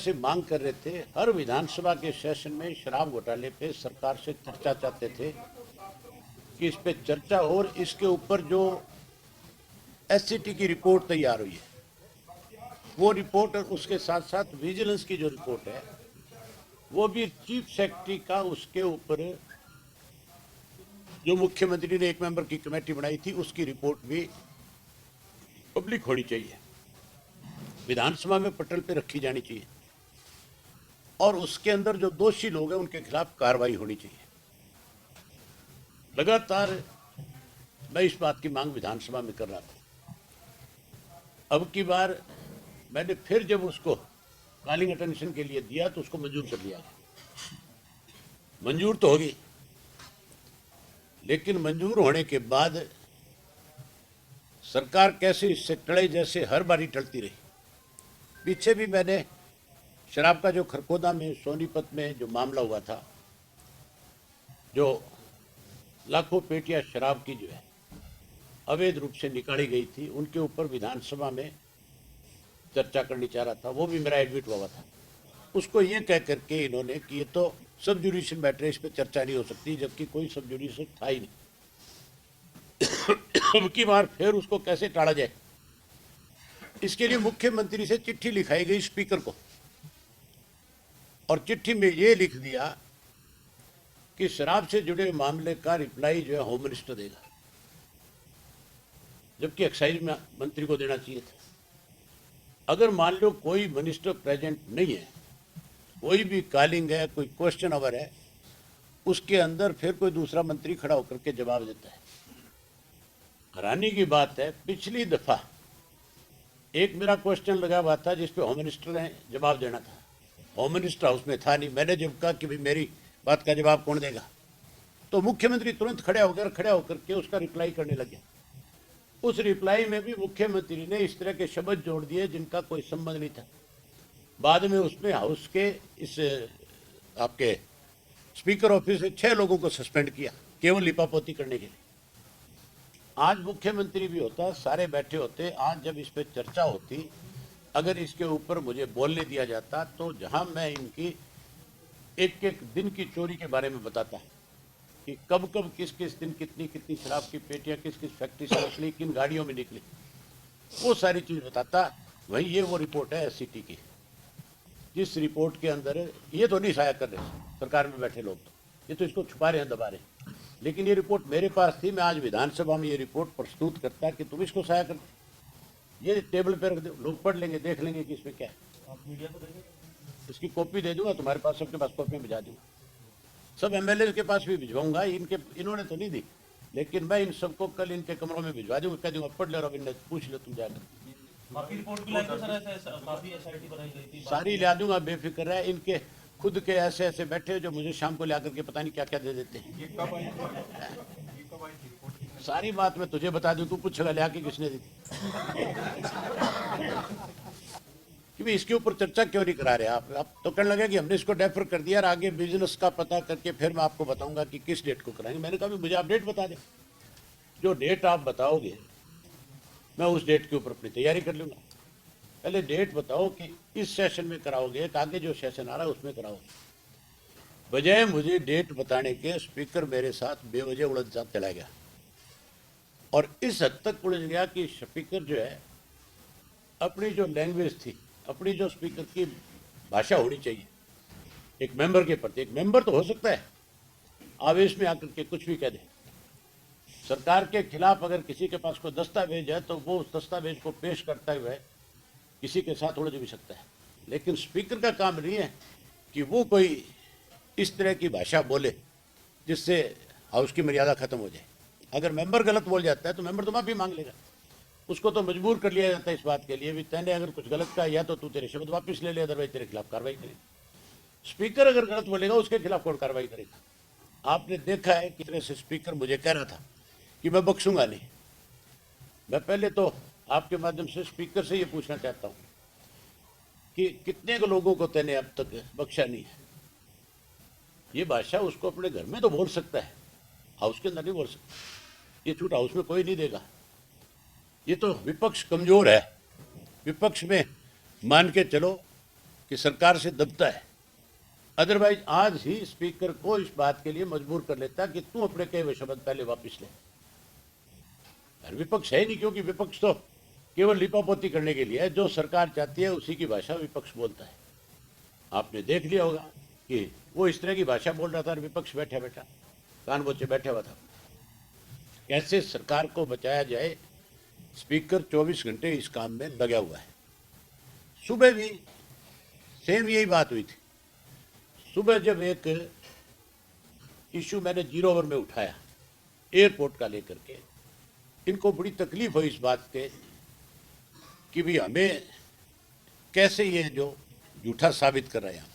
से मांग कर रहे थे, हर विधानसभा के सेशन में शराब घोटाले पे सरकार से चर्चा चाहते थे कि इस पे चर्चा हो और इसके ऊपर जो एससीटी की रिपोर्ट तैयार हुई है वो रिपोर्ट और उसके साथ साथ विजिलेंस की जो रिपोर्ट है वो भी चीफ सेक्रेटरी का उसके ऊपर जो मुख्यमंत्री ने एक मेंबर की कमेटी बनाई थी उसकी रिपोर्ट भी पब्लिक होनी चाहिए, विधानसभा में पटल पे रखी जानी चाहिए और उसके अंदर जो दोषी लोग हैं उनके खिलाफ कार्रवाई होनी चाहिए। लगातार मैं इस बात की मांग विधानसभा में कर रहा था। अब की बार मैंने फिर जब उसको कॉलिंग अटेंशन के लिए दिया तो उसको मंजूर कर लिया। मंजूर तो होगी, लेकिन मंजूर होने के बाद सरकार कैसे इससे टले जैसे हर बारी टलती रही। पीछे भी मैंने शराब का जो खरखोदा में सोनीपत में जो मामला हुआ था, जो लाखों पेटियां शराब की जो है अवैध रूप से निकाली गई थी, उनके ऊपर विधानसभा में चर्चा करनी चाह रहा था, वो भी मेरा एडमिट हुआ था। उसको ये कह करके इन्होंने कि ये तो सब जुडिशियल मैटर है, इस पर चर्चा नहीं हो सकती, जबकि कोई सब जुडिशियल था ही नहीं। अब की बार फिर उसको कैसे टाला जाए, इसके लिए मुख्यमंत्री से चिट्ठी लिखाई गई स्पीकर को और चिट्ठी में ये लिख दिया कि शराब से जुड़े मामले का रिप्लाई जो है होम मिनिस्टर देगा, जबकि एक्साइज मंत्री को देना चाहिए था। अगर मान लो कोई मिनिस्टर प्रेजेंट नहीं है, कोई भी कॉलिंग है, कोई क्वेश्चन आवर है, उसके अंदर फिर कोई दूसरा मंत्री खड़ा होकर के जवाब देता है। हैरानी की बात है, पिछली दफा एक मेरा क्वेश्चन लगा हुआ था जिसपे होम मिनिस्टर ने जवाब देना था, होम मिनिस्टर हाउस में था नहीं। मैंने जब कहा कि भाई मेरी बात का जवाब कौन देगा, तो मुख्यमंत्री तुरंत खड़े होकर के उसका रिप्लाई करने लग गया। उस रिप्लाई में भी मुख्यमंत्री ने इस तरह के शब्द जोड़ दिए जिनका कोई संबंध नहीं था। बाद में उसमें हाउस के इस आपके स्पीकर ऑफिस से 6 लोगों को सस्पेंड किया केवल लिपापोती करने के लिए। आज मुख्यमंत्री भी होता, सारे बैठे होते, आज जब इस पे चर्चा होती, अगर इसके ऊपर मुझे बोलने दिया जाता तो जहां मैं इनकी एक एक दिन की चोरी के बारे में बताता कि कब कब किस किस दिन कितनी कितनी शराब की पेटियां किस किस फैक्ट्री से निकली, किन गाड़ियों में निकली, वो सारी चीज बताता। वही ये वो रिपोर्ट है एससीटी की, जिस रिपोर्ट के अंदर ये तो नहीं शाया कर रहे सरकार में बैठे लोग, तो ये तो इसको छुपा रहे हैं, दबा रहे हैं, लेकिन ये रिपोर्ट मेरे पास थी। मैं आज विधानसभा में ये रिपोर्ट प्रस्तुत करता कि तुम इसको शाया कर, ये टेबल पर रख दो, लोग पढ़ लेंगे, देख लेंगे कि इसमें क्या है। आप मीडिया को देंगे, इसकी कॉपी दे दूंगा तुम्हारे पास, सबके पास कॉपी भिजा दूंगा, सब एमएलए के पास भी भिजवाऊंगा। इन्होंने तो नहीं दी, लेकिन मैं इन सबको कल इनके कमरों में भिजवा दूंगा, कह दूंगा पढ़ ले रहा, इन्हें पूछ लो तुम जाकर। बाकी रिपोर्ट भी लाकर सर काफी एसआईटी बनाई गई थी, सारी ला दूंगा, बेफिक्र है। इनके खुद के ऐसे ऐसे बैठे जो मुझे शाम को ला करके पता नहीं क्या क्या दे देते हैं। सारी बात मैं तुझे बता दूं, तू पूछेगा ले आके किसने दी कि भाई इसके ऊपर चर्चा क्यों नहीं करा रहे आप तो कहने लगे कि हमने इसको डेफर कर दिया और आगे बिजनेस का पता करके फिर मैं आपको बताऊंगा कि किस डेट को कराएंगे। मैंने कहा मुझे आप डेट बता दें, जो डेट आप बताओगे मैं उस डेट के ऊपर अपनी तैयारी कर लूंगा। पहले डेट बताओ कि इस सेशन में कराओगे, आगे जो सेशन आ रहा है उसमें कराओगे। बजाय मुझे डेट बताने के स्पीकर मेरे साथ बेवजह उलझ चला गया और इस हद तक उलझ गया कि स्पीकर जो है अपनी जो लैंग्वेज थी, अपनी जो स्पीकर की भाषा होनी चाहिए एक मेंबर के प्रति, एक मेंबर तो हो सकता है आवेश में आकर के कुछ भी कह दे। सरकार के खिलाफ अगर किसी के पास कोई दस्तावेज है तो वो उस दस्तावेज को पेश करते हुए किसी के साथ उलझ भी सकता है, लेकिन स्पीकर का काम नहीं है कि वो कोई इस तरह की भाषा बोले जिससे हाउस की मर्यादा खत्म हो जाए। अगर मेंबर गलत बोल जाता है तो मेंबर तो माफी मांग लेगा, उसको तो मजबूर कर लिया जाता है इस बात के लिए भी तैने अगर कुछ गलत कहा या तो तू तेरे शब्द वापस ले ले, अदरवाइज तेरे खिलाफ कार्रवाई करेगा। स्पीकर अगर गलत बोलेगा उसके खिलाफ कौन कार्रवाई करेगा। आपने देखा है कि तरह से स्पीकर मुझे कह रहा था कि मैं बख्शूंगा नहीं। मैं पहले तो आपके माध्यम से स्पीकर से ये पूछना चाहता हूं कि कितने लोगों को तैने अब तक बख्शा नहीं है। ये भाषा उसको अपने घर में तो बोल सकता है, हाउस के अंदर नहीं बोल सकता। ये छूट हाउस में कोई नहीं देगा। ये तो विपक्ष कमजोर है, विपक्ष में मान के चलो कि सरकार से दबता है। अदरवाइज आज ही स्पीकर को इस बात के लिए मजबूर कर लेता कि तू अपने कहे हुए शब्द पहले वापस ले। और विपक्ष है नहीं, क्योंकि विपक्ष तो केवल लिपापोती करने के लिए है। जो सरकार चाहती है उसी की भाषा विपक्ष बोलता है। आपने देख लिया होगा कि वो इस तरह की भाषा बोल रहा था और विपक्ष बैठा बैठा कान बोचे बैठा हुआ था। कैसे सरकार को बचाया जाए, स्पीकर 24 घंटे इस काम में लगा हुआ है। सुबह भी सेम यही बात हुई थी। सुबह जब एक इशू मैंने 0 ओवर में उठाया एयरपोर्ट का लेकर के, इनको बड़ी तकलीफ हुई इस बात के कि भी हमें कैसे ये जो झूठा साबित कर रहे हैं।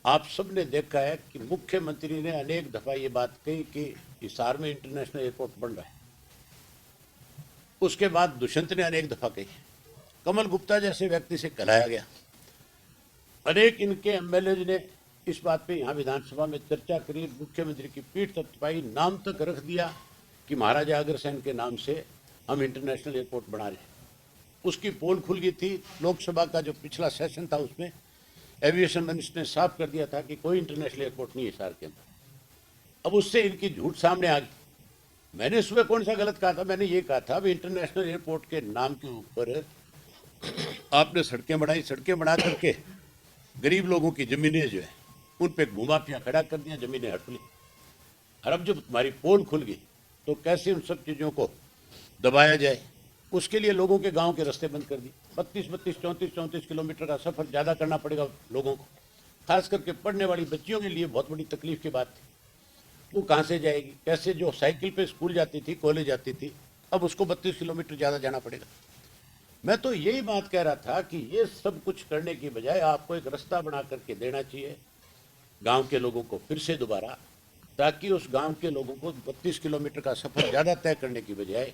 आप सबने देखा है कि मुख्यमंत्री ने अनेक दफा ये बात कही कि हिसार में इंटरनेशनल एयरपोर्ट बन रहा है। उसके बाद दुष्यंत ने अनेक दफा कही, कमल गुप्ता जैसे व्यक्ति से कहलाया गया। अनेक इनके एमएलए ने इस बात पे यहाँ विधानसभा में चर्चा करी, मुख्यमंत्री की पीठ थपथपाई, नाम तक रख दिया कि महाराजा अग्रसेन के नाम से हम इंटरनेशनल एयरपोर्ट बना रहे हैं। उसकी पोल खुल गई थी। लोकसभा का जो पिछला सेशन था उसमें एविएशन मिनिस्टर ने साफ कर दिया था कि कोई इंटरनेशनल एयरपोर्ट नहीं है हिसार के अंदर। अब उससे इनकी झूठ सामने आ गई। मैंने सुबह कौन सा गलत कहा था? मैंने ये कहा था इंटरनेशनल एयरपोर्ट के नाम के ऊपर आपने सड़कें बनाई, सड़कें बना करके गरीब लोगों की जमीनें जो है उन पे भूमाफिया खड़ा कर दिया, जमीनें हट ली। और अब जब तुम्हारी पोल खुल गई तो कैसे उन सब चीज़ों को दबाया जाए, उसके लिए लोगों के गांव के रास्ते बंद कर दिए। 32, 34 किलोमीटर का सफ़र ज़्यादा करना पड़ेगा लोगों को। खास करके पढ़ने वाली बच्चियों के लिए बहुत बड़ी तकलीफ की बात थी। वो कहाँ से जाएगी, कैसे? जो साइकिल पे स्कूल जाती थी, कॉलेज जाती थी, अब उसको 32 किलोमीटर ज़्यादा जाना पड़ेगा। मैं तो यही बात कह रहा था कि ये सब कुछ करने की बजाय आपको एक रास्ता बना करके देना चाहिए गांव के लोगों को फिर से दोबारा, ताकि उस गांव के लोगों को 32 किलोमीटर का सफ़र ज़्यादा तय करने की बजाय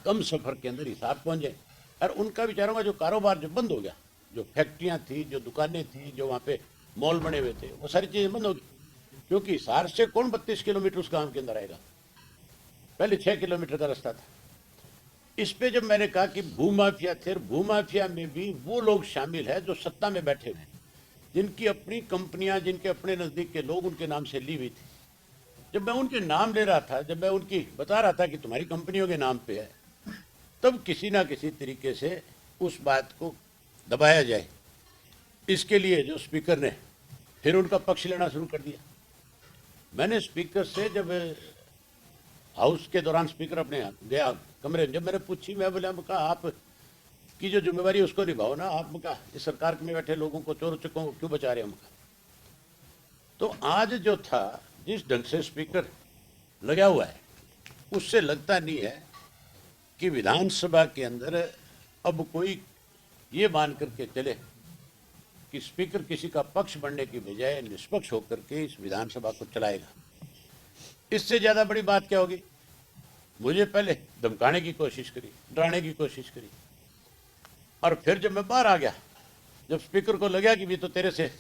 कम सफ़र के अंदर हिसार पहुँच जाए। और उनका बेचारों का जो कारोबार जो बंद हो गया, जो फैक्ट्रियाँ थी, जो दुकानें थी, जो वहाँ पे मॉल बने हुए थे, वो सारी चीज़ें बंद होगी। क्योंकि हिसार से कौन 32 किलोमीटर उस गांव के अंदर आएगा? पहले 6 किलोमीटर का रास्ता था। इस पे जब मैंने कहा कि भूमाफिया थे, भूमाफिया में भी वो लोग शामिल हैं जो सत्ता में बैठे हुए हैं, जिनकी अपनी कंपनियां, जिनके अपने नज़दीक के लोग उनके नाम से ली हुई थी। जब मैं उनके नाम ले रहा था, जब मैं उनकी बता रहा था कि तुम्हारी कंपनियों के नाम पे है, तब किसी ना किसी तरीके से उस बात को दबाया जाए। इसके लिए जो स्पीकर ने फिर उनका पक्ष लेना शुरू कर दिया। मैंने स्पीकर से जब हाउस के दौरान स्पीकर अपने गया कमरे में, जब मैंने पूछी, मैं बोला, कहा आप की जो जिम्मेवारी है उसको निभाओ ना। आप कहा इस सरकार में बैठे लोगों को, चोर चक्कों को क्यों बचा रहे हम? तो आज जो था, जिस ढंग से स्पीकर लगा हुआ है, उससे लगता नहीं है कि विधानसभा के अंदर अब कोई ये मान करके चले कि स्पीकर किसी का पक्ष बनने की बजाय निष्पक्ष होकर के इस विधानसभा को चलाएगा। इससे ज़्यादा बड़ी बात क्या होगी? मुझे पहले धमकाने की कोशिश करी, डराने की कोशिश करी, और फिर जब मैं बाहर आ गया, जब स्पीकर को लगा कि भी तो तेरे से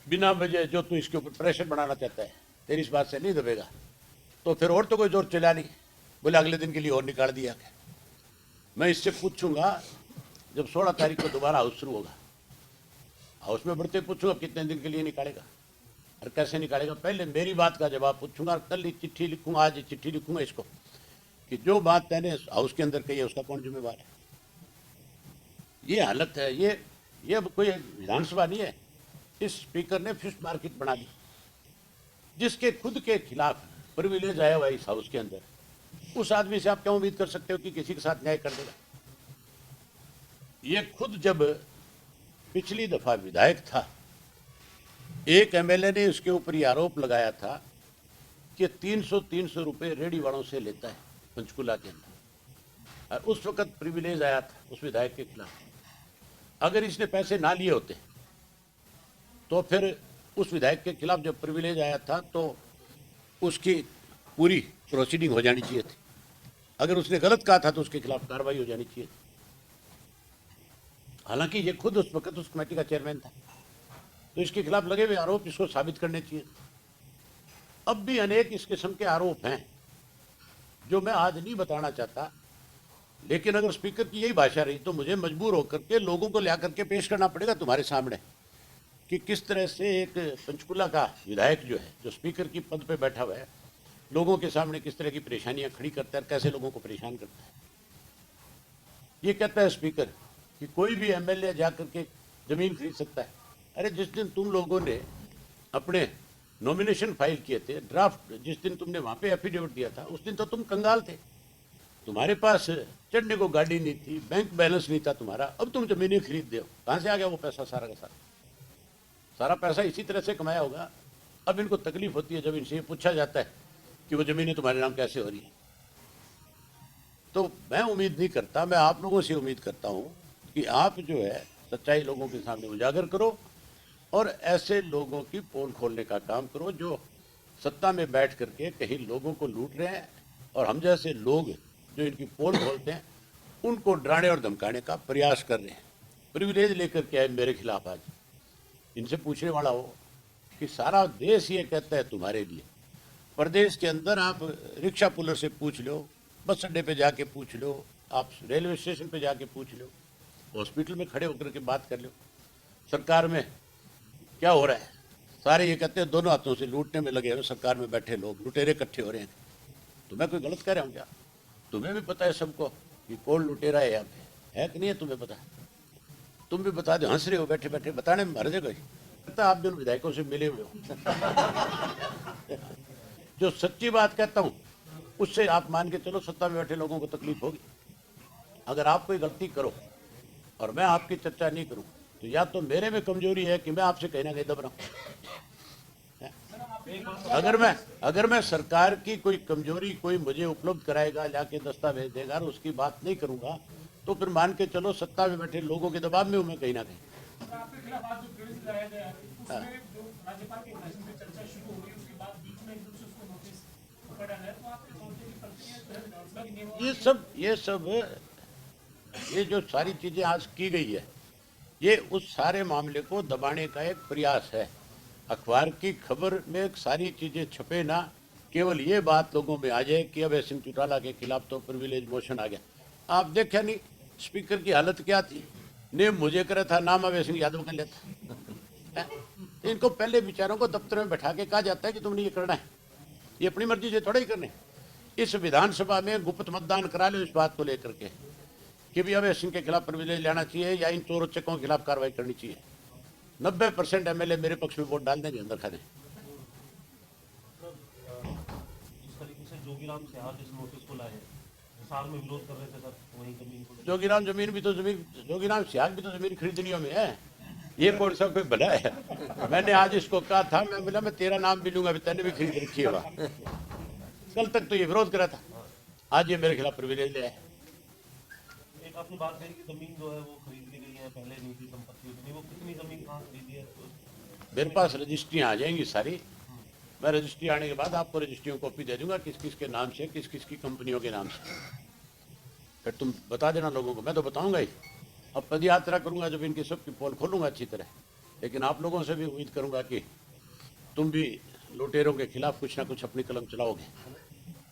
बिना वजह जो तू इसके ऊपर प्रेशर बनाना चाहता है, तेरी इस बात से नहीं दबेगा, तो फिर और तो कोई जोर चला नहीं। बोले अगले दिन के लिए और निकाल दिया। मैं इससे पूछूंगा जब 16 तारीख को दोबारा हाउस शुरू होगा, हाउस में बढ़ते पूछूंगा कितने दिन के लिए निकालेगा और कैसे निकालेगा। पहले मेरी बात का जवाब पूछूंगा और कल चिट्ठी लिखूंगा, आज चिट्ठी लिखूंगा इसको कि जो बात मैंने हाउस के अंदर कही है उसका कौन जिम्मेवार है। ये हालत है। ये अब कोई विधानसभा नहीं है। इस स्पीकर ने फिश मार्केट बना दी, जिसके खुद के खिलाफ प्रिविलेज आया हुआ इस हाउस के अंदर। उस आदमी से आप क्या उम्मीद कर सकते हो कि किसी के साथ न्याय कर देगा? ये खुद जब पिछली दफा विधायक था, एक एमएलए ने उसके ऊपर ये आरोप लगाया था कि 300 रुपए रेडी वालों से लेता है पंचकुला के अंदर, और उस वक्त प्रिविलेज आया था उस विधायक के खिलाफ। अगर इसने पैसे ना लिए होते तो फिर उस विधायक के खिलाफ जब प्रिविलेज आया था तो उसकी पूरी प्रोसीडिंग हो जानी चाहिए थी। अगर उसने गलत कहा था तो उसके खिलाफ कार्रवाई हो जानी चाहिए थी। हालांकि ये खुद उस वक्त उस कमेटी का चेयरमैन था, तो इसके खिलाफ लगे हुए आरोप इसको साबित करने चाहिए। अब भी अनेक इस किस्म के आरोप हैं जो मैं आज नहीं बताना चाहता, लेकिन अगर स्पीकर की यही भाषा रही तो मुझे मजबूर होकर के लोगों को ला करके पेश करना पड़ेगा तुम्हारे सामने कि किस तरह से एक पंचकुला का विधायक जो है, जो स्पीकर की पद पे बैठा हुआ है, लोगों के सामने किस तरह की परेशानियां खड़ी करता है, कैसे लोगों को परेशान करता है। ये कहता है स्पीकर कि कोई भी एमएलए जाकर के जमीन खरीद सकता है। अरे जिस दिन तुम लोगों ने अपने नॉमिनेशन फाइल किए थे, ड्राफ्ट जिस दिन तुमने वहां पे एफिडेविट दिया था, उस दिन तो तुम कंगाल थे, तुम्हारे पास चढ़ने को गाड़ी नहीं थी, बैंक बैलेंस नहीं था तुम्हारा, अब तुम जमीनें खरीद दे हो। कहां से आ गया वो पैसा? सारा का सारा पैसा इसी तरह से कमाया होगा। अब इनको तकलीफ होती है जब इनसे पूछा जाता है कि वो जमीनें तुम्हारे नाम कैसे हो रही है। तो मैं उम्मीद नहीं करता, मैं आप लोगों से उम्मीद करता हूं कि आप जो है सच्चाई लोगों के सामने उजागर करो और ऐसे लोगों की पोल खोलने का काम करो जो सत्ता में बैठ करके कहीं लोगों को लूट रहे हैं, और हम जैसे लोग जो इनकी पोल खोलते हैं उनको डराने और धमकाने का प्रयास कर रहे हैं। प्रिविलेज लेकर के आए मेरे खिलाफ। आज इनसे पूछने वाला हो कि सारा देश ये कहता है तुम्हारे लिए, प्रदेश के अंदर आप रिक्शा पुलर से पूछ लो, बस अड्डे पे जाके पूछ लो, आप रेलवे स्टेशन पे जाके पूछ लो, हॉस्पिटल में खड़े होकर के बात कर लो, सरकार में क्या हो रहा है। सारे ये कहते हैं दोनों हाथों से लूटने में लगे हुए सरकार में बैठे लोग, लुटेरे इकट्ठे हो रहे हैं। तो मैं कोई गलत कह रहा हूँ क्या? तुम्हें भी पता है सबको कि कौन लुटेरा है यहाँ पे, है कि नहीं है? तुम्हें पता है? तुम भी बता दो, हंस रहे हो बैठे बैठे, बताने में हर जगह लगता आप भी उन विधायकों से मिले हुए हो। जो सच्ची बात कहता हूँ उससे आप मान के चलो सत्ता में बैठे लोगों को तकलीफ होगी। अगर आप कोई गलती करो और मैं आपकी चर्चा नहीं करूं तो या तो मेरे में कमजोरी है कि मैं आपसे कहीं ना कहीं दब रहा हूं। अगर मैं सरकार की कोई कमजोरी कोई मुझे उपलब्ध कराएगा, जाके दस्तावेज देगा और उसकी बात नहीं करूंगा तो फिर मान के चलो सत्ता में बैठे लोगों के दबाव में हूं मैं कहीं ना कहीं। आपके खिलाफ आज जो केस लगाया गया है उसमें जो राज्यपाल के भाषण पे चर्चा शुरू हो गई, उसके बाद बीच में एकदम से उसको नोटिस पकड़ा गया, तो आप समझते कि प्रक्रिया ये जो सारी चीजें आज की गई है ये उस सारे मामले को दबाने का एक प्रयास है। अखबार की खबर में सारी चीजें छपे ना, केवल ये बात लोगों में आ जाए कि अभय सिंह चौटाला के खिलाफ तो प्रिविलेज मोशन आ गया। आप देखा नहीं स्पीकर की हालत क्या थी? नेम मुझे करा था, नाम अभय सिंह यादव का लेता। इनको पहले विचारों को दफ्तर में बैठा के कहा जाता है कि तुमने ये करना है, ये अपनी मर्जी से थोड़ा ही करने। इस विधानसभा में गुप्त मतदान करा लो इस बात को लेकर के कि भी अभय सिंह के खिलाफ प्रिविलेज लेना चाहिए या इन चोर चक्कों के खिलाफ कार्रवाई करनी चाहिए। 90% एमएलए मेरे पक्ष में वोट डाल देंगे अंदर खाने। जिस तरीके से जोगीराम सिहाग इस नोटिस को लाए, साल में विरोध कर रहे थे सर, वही जमीन को जोगीराम सिहाग भी तो जमीन खरीदनियों में है। ये कौन सा कोई भला है? मैंने आज इसको कहा था, मैं बोला मैं तेरा नाम भी लूंगा, तेने भी खरीद रखी है। कल तक तो ये विरोध करा था, आज ये मेरे खिलाफ प्रिविलेज ले आए। एक आपने बात कही कि जमीन जो है वो खरीद ली गई है, पहले नहीं थी संपत्ति उतनी, वो कितनी जमीन कहाँ खरीदी है? मेरे पास रजिस्ट्रियाँ आ जाएंगी सारी, मैं रजिस्ट्री आने के बाद आपको रजिस्ट्रियों कॉपी दे दूंगा किस किस के नाम से, किस किस की कंपनियों के नाम से। फिर तुम बता देना लोगों को, मैं तो बताऊंगा ही। अब पद यात्रा करूंगा जब इनकी सबकी पोल खोलूंगा अच्छी तरह, लेकिन आप लोगों से भी उम्मीद करूंगा कि तुम भी लुटेरों के खिलाफ कुछ ना कुछ अपनी कलम चलाओगे।